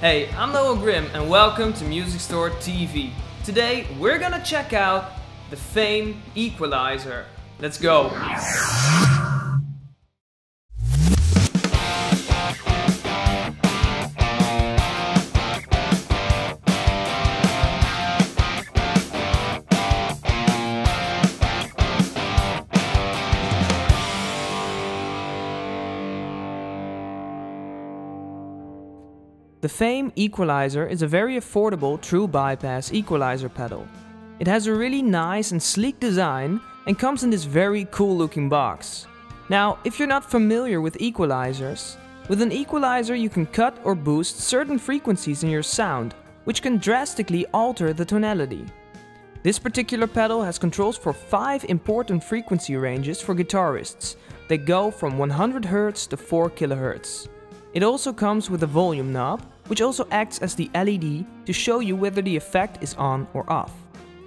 Hey, I'm Noah Grimm and welcome to Music Store TV. Today we're gonna check out the famed Equalizer. Let's go! The famed Equalizer is a very affordable true bypass equalizer pedal. It has a really nice and sleek design and comes in this very cool looking box. Now, if you're not familiar with equalizers, with an equalizer you can cut or boost certain frequencies in your sound, which can drastically alter the tonality. This particular pedal has controls for 5 important frequency ranges for guitarists. They go from 100 Hz to 4 kHz. It also comes with a volume knob, which also acts as the LED to show you whether the effect is on or off.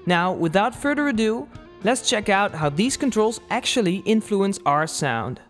Now, without further ado, let's check out how these controls actually influence our sound.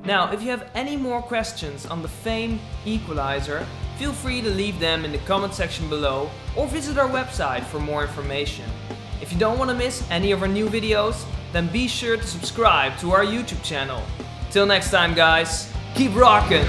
Now, if you have any more questions on the famed Equalizer, feel free to leave them in the comment section below or visit our website for more information. If you don't want to miss any of our new videos, then be sure to subscribe to our YouTube channel. Till next time guys, keep rocking!